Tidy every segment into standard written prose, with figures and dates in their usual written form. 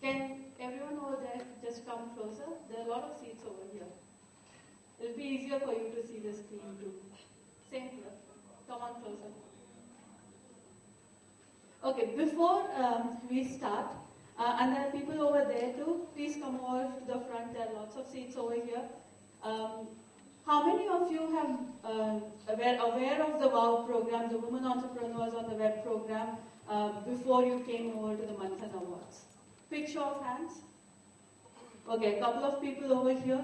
Can everyone over there just come closer? There are a lot of seats over here. It'll be easier for you to see the screen too. Same here. Come on closer. Okay, before we start, and there are people over there too, please come over to the front. There are lots of seats over here. How many of you were aware of the WOW program, the Women Entrepreneurs on the Web program, before you came over to the Manthan Awards? Quick show of hands. Okay, a couple of people over here.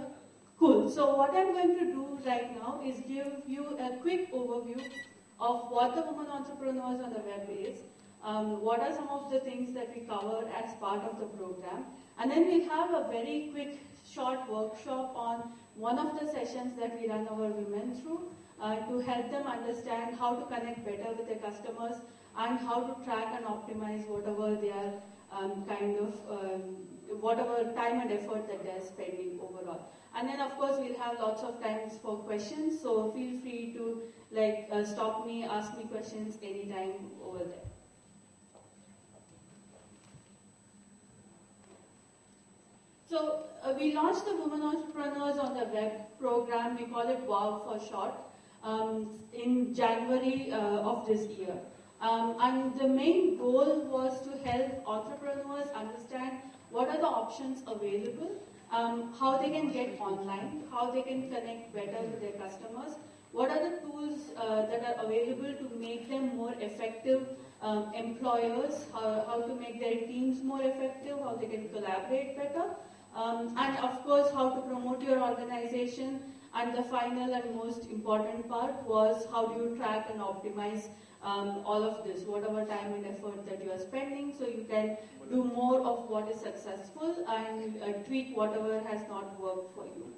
Cool. So what I'm going to do right now is give you a quick overview of what the Women Entrepreneurs on the Web is, what are some of the things that we cover as part of the program, and then we'll have a very quick short workshop on one of the sessions that we run our women through to help them understand how to connect better with their customers and how to track and optimize whatever they are whatever time and effort that they're spending overall. And then of course we'll have lots of times for questions, so feel free to stop me, ask me questions anytime over there. So we launched the Women Entrepreneurs on the Web program, we call it WOW for short, in January of this year. And the main goal was to help entrepreneurs understand what are the options available, how they can get online, how they can connect better with their customers, what are the tools that are available to make them more effective employers, how to make their teams more effective, how they can collaborate better, and of course how to promote your organization. And the final and most important part was how do you track and optimize all of this, whatever time and effort that you are spending, so you can do more of what is successful and tweak whatever has not worked for you.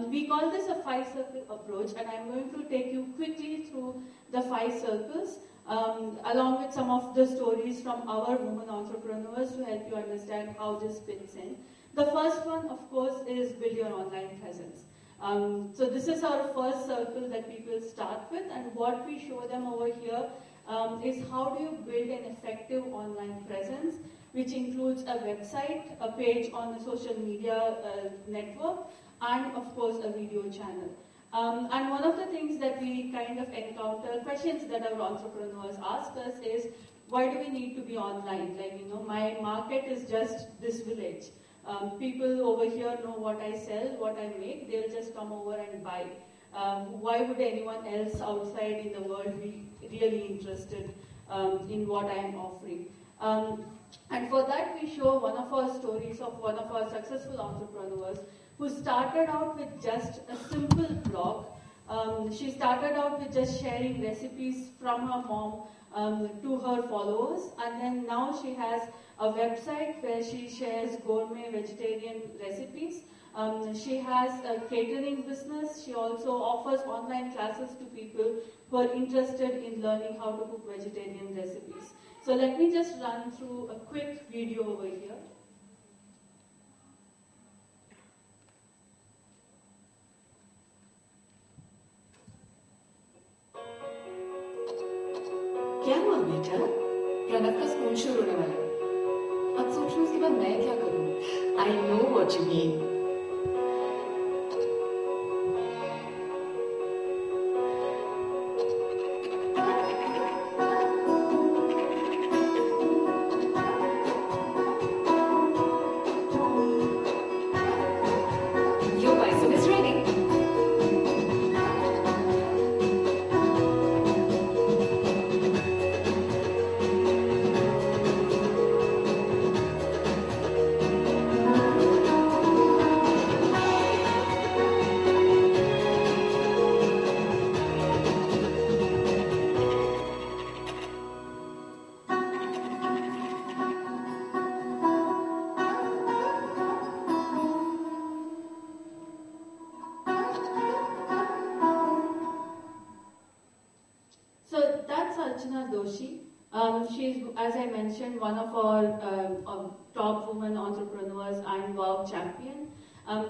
We call this a 5-circle approach, and I'm going to take you quickly through the 5 circles along with some of the stories from our women entrepreneurs to help you understand how this fits in. The first one, of course, is build your online presence. So this is our first circle that people start with, and what we show them over here is how do you build an effective online presence, which includes a website, a page on a social media network, and of course a video channel. And one of the things that we kind of encounter, questions that our entrepreneurs ask us is, why do we need to be online? Like, my market is just this village. People over here know what I sell, what I make, they'll just come over and buy. Why would anyone else outside in the world be really interested in what I am offering? And for that we show one of our stories of one of our successful entrepreneurs who started out with just a simple blog. She started out with just sharing recipes from her mom to her followers, and then now she has a website where she shares gourmet vegetarian recipes. She has a catering business. She also offers online classes to people who are interested in learning how to cook vegetarian recipes. So let me just run through a quick video over here. क्या हुआ बेटा? प्रणव का school शुरू होने वाला है. अब सोच रही हूँ उसके बाद मैं क्या करूँ? I know what you mean. Your bicycle is ready. She's, as I mentioned, one of our top women entrepreneurs and WOW champion.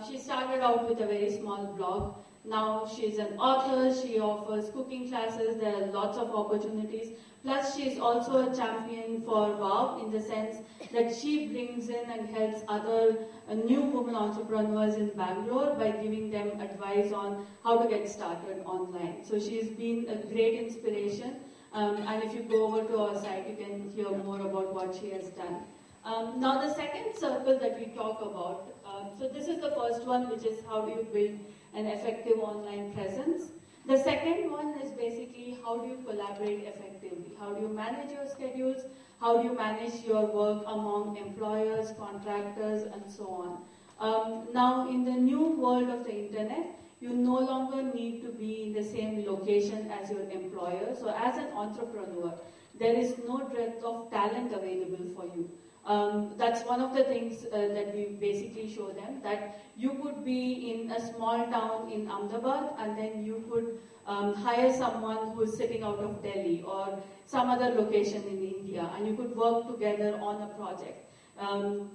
She started out with a very small blog. Now she's an author, she offers cooking classes, there are lots of opportunities. Plus, she is also a champion for WOW in the sense that she brings in and helps other new women entrepreneurs in Bangalore by giving them advice on how to get started online. So she's been a great inspiration. And if you go over to our site, you can hear more about what she has done. Now, the second circle that we talk about, so this is the first one, which is how do you build an effective online presence. The second one is basically how do you collaborate effectively? How do you manage your schedules? How do you manage your work among employers, contractors, and so on? Now, in the new world of the internet, you no longer need to be in the same location as your employer. So as an entrepreneur, there is no breadth of talent available for you. That's one of the things that we basically show them, that you could be in a small town in Ahmedabad and then you could hire someone who is sitting out of Delhi or some other location in India, and you could work together on a project.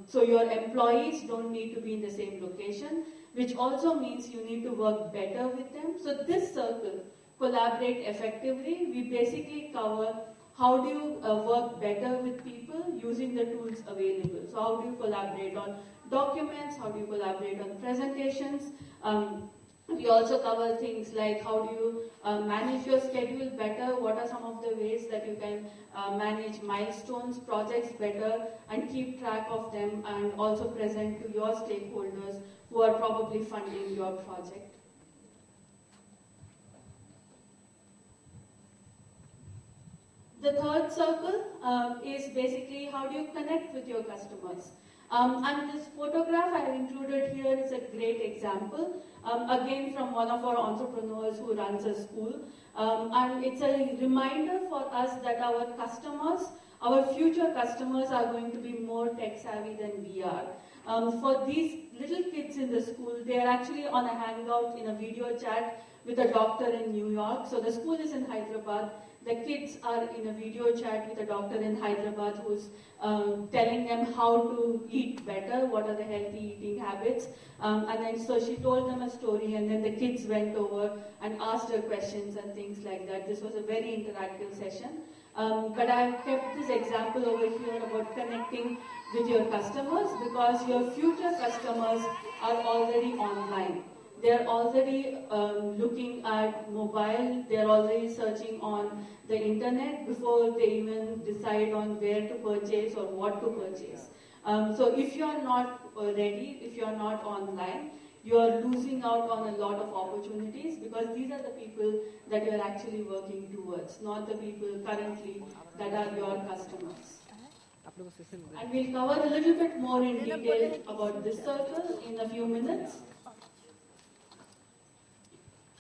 So your employees don't need to be in the same location, which also means you need to work better with them. So this circle, collaborate effectively, we basically cover how do you work better with people using the tools available. So how do you collaborate on documents, how do you collaborate on presentations. We also cover things like how do you manage your schedule better, what are some of the ways that you can manage milestones, projects better, and keep track of them, and also present to your stakeholders who are probably funding your project. The third circle is basically how do you connect with your customers. And this photograph I have included here is a great example, again from one of our entrepreneurs who runs a school. And it's a reminder for us that our customers, our future customers, are going to be more tech savvy than we are. For these little kids in the school, they are actually on a hangout in a video chat with a doctor in New York. So the school is in Hyderabad. The kids are in a video chat with a doctor in Hyderabad who's telling them how to eat better, what are the healthy eating habits. And then so she told them a story, and then the kids went over and asked her questions and things like that. This was a very interactive session. But I've kept this example over here about connecting with your customers, because your future customers are already online. They're already looking at mobile, they're already searching on the internet before they even decide on where to purchase or what to purchase. So if you're not ready, if you're not online, you're losing out on a lot of opportunities, because these are the people that you're actually working towards, not the people currently that are your customers. And we'll cover a little bit more in detail about this circle in a few minutes.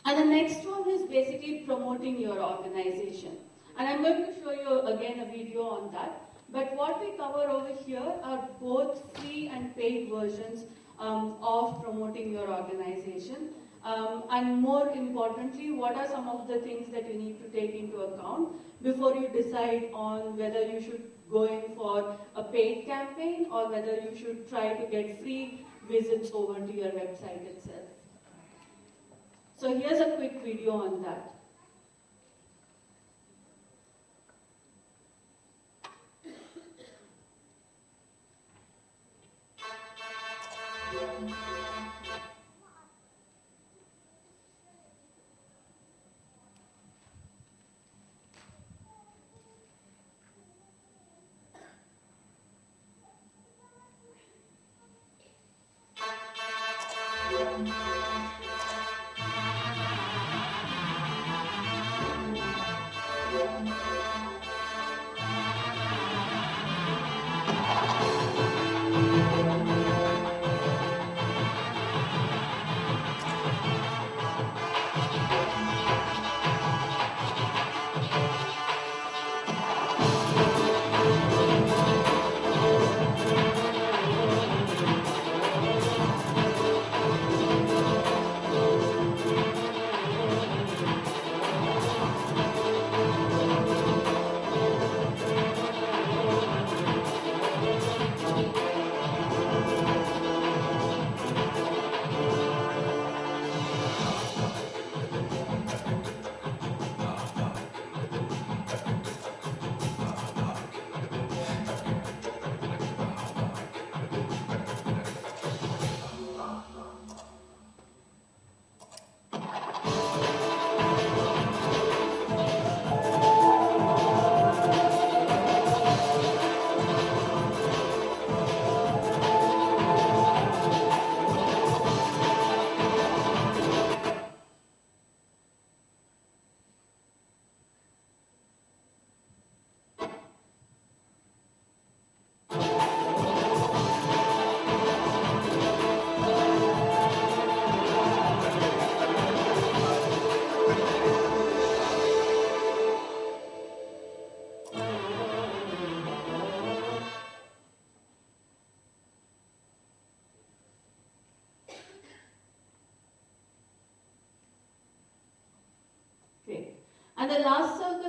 And the next one is basically promoting your organization. And I'm going to show you again a video on that. But what we cover over here are both free and paid versions of promoting your organization. And more importantly, what are some of the things that you need to take into account before you decide on whether you should go in for a paid campaign or whether you should try to get free visits over to your website itself. So here's a quick video on that.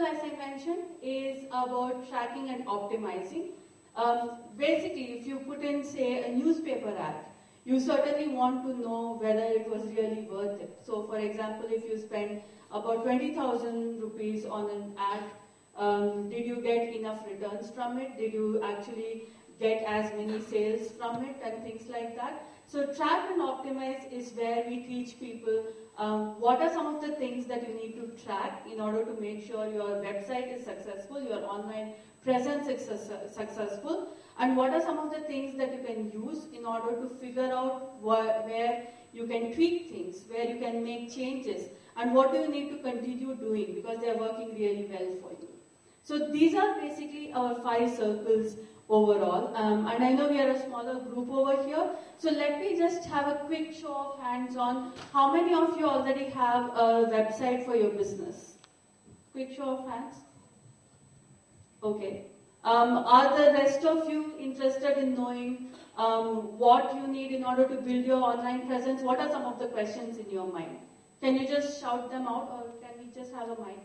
as I mentioned, is about tracking and optimizing. Basically, if you put in, say, a newspaper ad, you certainly want to know whether it was really worth it. So, for example, if you spend about 20,000 rupees on an ad, did you get enough returns from it? Did you actually get as many sales from it and things like that? So track and optimize is where we teach people what are some of the things that you need to track in order to make sure your website is successful, your online presence is successful, and what are some of the things that you can use in order to figure out where you can tweak things, where you can make changes, and what do you need to continue doing because they are working really well for you. So these are basically our 5 circles overall. And I know we are a smaller group over here. So let me just have a quick show of hands on how many of you already have a website for your business? Quick show of hands. Okay. Are the rest of you interested in knowing what you need in order to build your online presence? What are some of the questions in your mind? Can you just shout them out, or can we just have a mic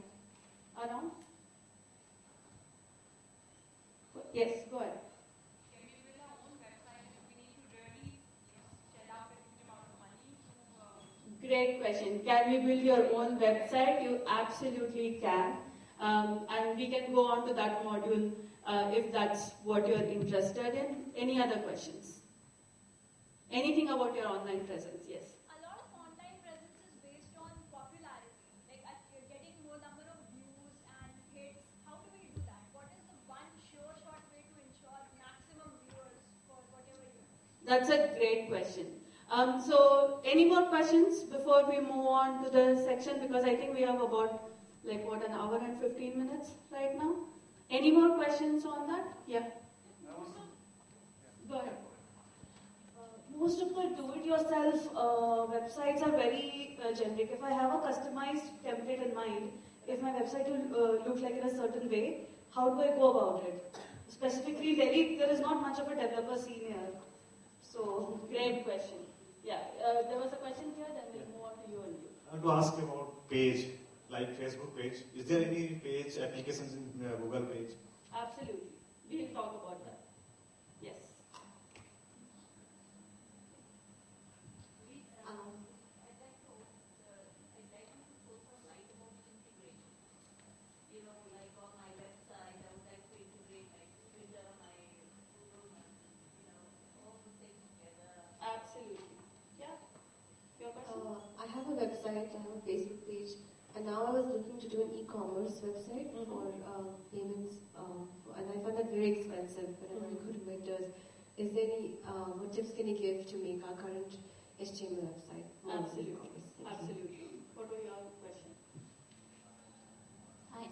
around? Yes, go ahead. Can we build our own website if we need to really shell out a huge amount of money to... Great question. Can we build your own website? You absolutely can. And we can go on to that module if that's what you're interested in. Any other questions? Anything about your online presence? Yes. A lot of online presence is based on popularity, like you're getting more number of views and hits. How do we do that? What is the one sure shot way to ensure maximum viewers for whatever you're doing? That's a great question. So any more questions before we move on to the section? Because I think we have about an hour and 15 minutes right now. Any more questions on that? Yeah. Go ahead. Most of the do-it-yourself websites are very generic. If I have a customized template in mind, if my website will look like in a certain way, how do I go about it? Specifically, there is not much of a developer scene here. So, great question. Yeah, there was a question here, then we'll move on to you and you. I want to ask about page, like Facebook page. Is there any page applications in Google page? Absolutely. We'll talk about that. Yes. I have a website, I have a Facebook page, and now I was looking to do an e-commerce website for payments, and I found that very expensive whenever I go to vendors. Is there any, what tips can you give to make our current HTML website more Absolutely. Absolutely. What were your question?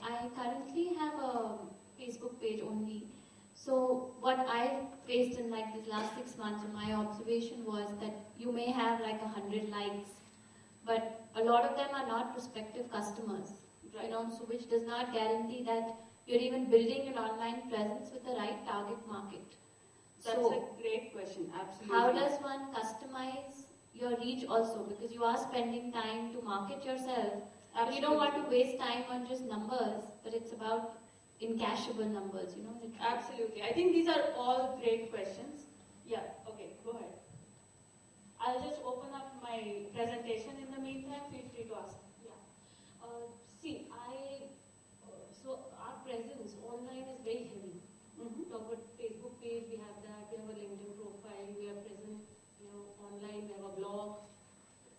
I currently have a Facebook page only. So what I faced in like these last 6 months, and my observation was that you may have like 100 likes, but a lot of them are not prospective customers, Right. so which does not guarantee that you're even building an online presence with the right target market. That's So a great question. Absolutely. how does one customize your reach also? Because you are spending time to market yourself. But you don't want to waste time on just numbers, but it's about incashable numbers, literally. Absolutely. I think these are all great questions. Yeah, okay, go ahead. I'll just open up my presentation in the meantime. Feel free to ask. Yeah. So our presence online is very heavy. Talk about Facebook page, we have that, we have a LinkedIn profile, we are present, online, we have a blog.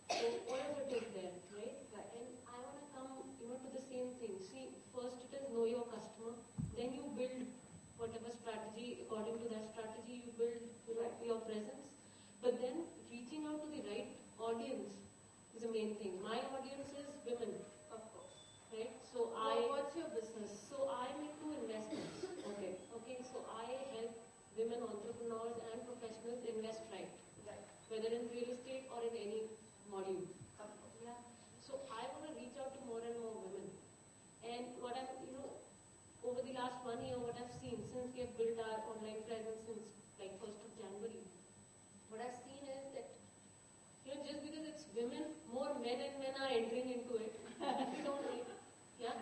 So all of it is there, right? And I want to come, to the same thing. See, first it is know your customer, then you build whatever strategy, according to that strategy, you build, your presence. But then reaching out to the right audience is the main thing. My audience is women, of course, right? So what's your business? So I make 2 investments. Okay. So I help women entrepreneurs and professionals invest right. Whether in real estate or in any module. Yeah. So I want to reach out to more and more women. And what I'm, over the last 1 year, what I've seen since we have built our online presence since like 1st of January, what I've seen is that, just because it's women, more men and men are entering into it. If you don't like, yeah.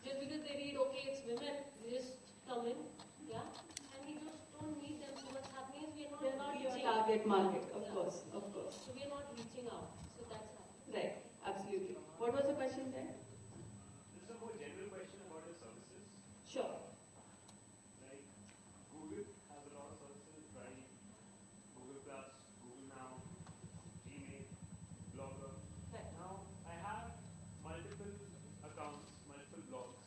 just because they read, okay, it's women, they just come in, yeah, and we just don't need them. So what's happening is we are They're not not your reaching. target market, of Yeah. course, of course. So we are not reaching out. So that's how. Right, absolutely. What was the question there? This is a more general question about your services. Sure. Like Google has a lot of services, Drive, Google Plus, Google Now, Gmail, Blogger. Right. Now I have multiple accounts, multiple blogs.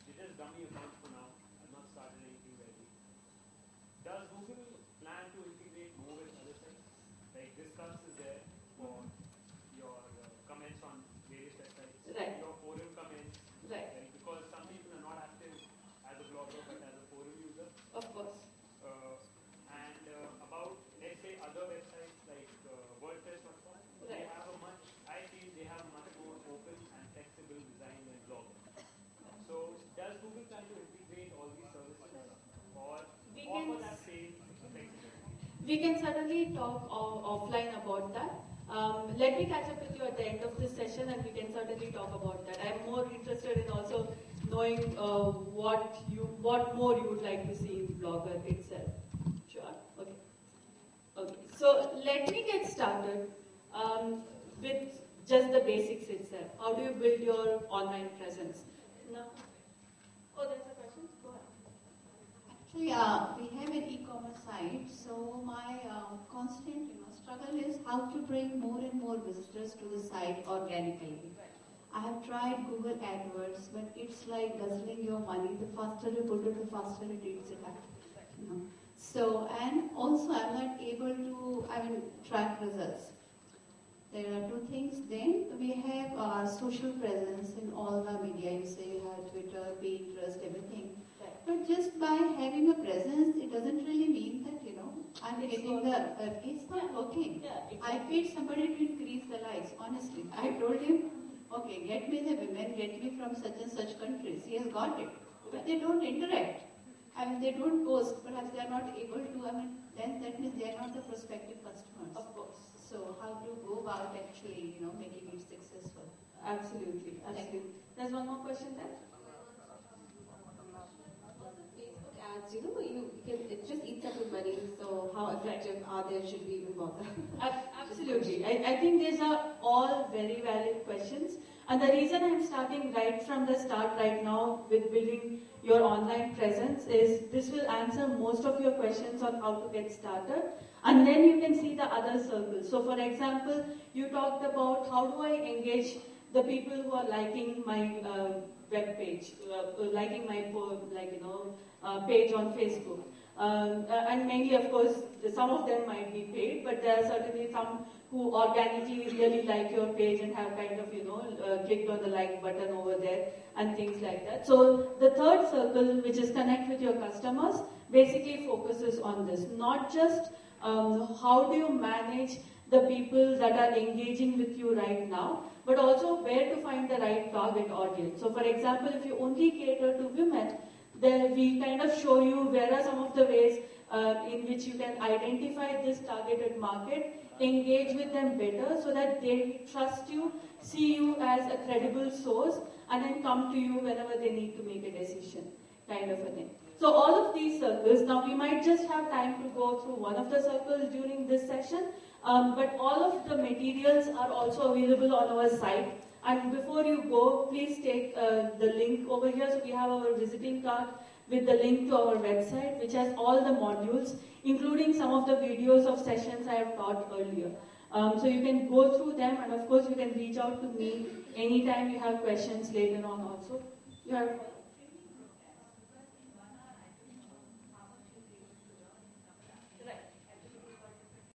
They're just dummy accounts for now. I've not started anything ready. Does Google plan to integrate more with other sites? Like Discuss is there for your comments on various websites. Right. Your forum comments. Right. Because some people are not active as a blogger but as a forum user. Of course. And about, let's say, other websites like WordPress.com, they Right. have a much, I feel they have much more open and flexible design than Blogger. So, does Google plan to integrate all these services or We offer can- that same flexibility? We can certainly talk offline about that. Let me catch up with you at the end of this session and we can certainly talk about that. I'm more interested in also knowing what more you would like to see in Blogger itself. Sure? Okay. Okay. So let me get started with just the basics itself. How do you build your online presence? No. Oh, there's a question? Go ahead. Actually, we have an e-commerce site, so my constant struggle is how to bring more and more visitors to the site organically. I have tried Google AdWords, but it's like guzzling your money. The faster you put it, the faster it eats it up. So, and also I'm not able to, track results. There are two things. Then we have social presence in all the media. You say you have Twitter, Pinterest, everything. But just by having a presence, it doesn't really mean that, I'm getting it's not working. Yeah, I paid somebody to increase the likes, honestly. I told him, okay, get me the women, get me from such and such countries. He has got it. But they don't interact. They don't post. Perhaps they are not able to, then that means they are not the prospective customers. Of course. So how to go about actually, making it successful? Absolutely, absolutely. There's one more question there. Facebook ads, it just eats up with money. So how effective are they? Should we even bother? Absolutely. I think these are all very valid questions. And the reason I'm starting right from the start right now with building your online presence is this will answer most of your questions on how to get started. And then you can see the other circles. So for example, you talked about how do I engage the people who are liking my web page, liking my page on Facebook. And mainly, of course, some of them might be paid, but there are certainly some who organically really like your page and have kind of, clicked on the like button over there and things like that. So the third circle, which is connect with your customers, basically focuses on this. Not just how do you manage the people that are engaging with you right now, but also where to find the right target audience. So for example, if you only cater to women, then we kind of show you where are some of the ways in which you can identify this targeted market, engage with them better so that they trust you, see you as a credible source, and then come to you whenever they need to make a decision, kind of a thing. So all of these circles, now we might just have time to go through one of the circles during this session, but all of the materials are also available on our site. And before you go, please take the link over here. So we have our visiting card with the link to our website, which has all the modules, including some of the videos of sessions I have taught earlier. So you can go through them, and of course you can reach out to me anytime you have questions later on also. You have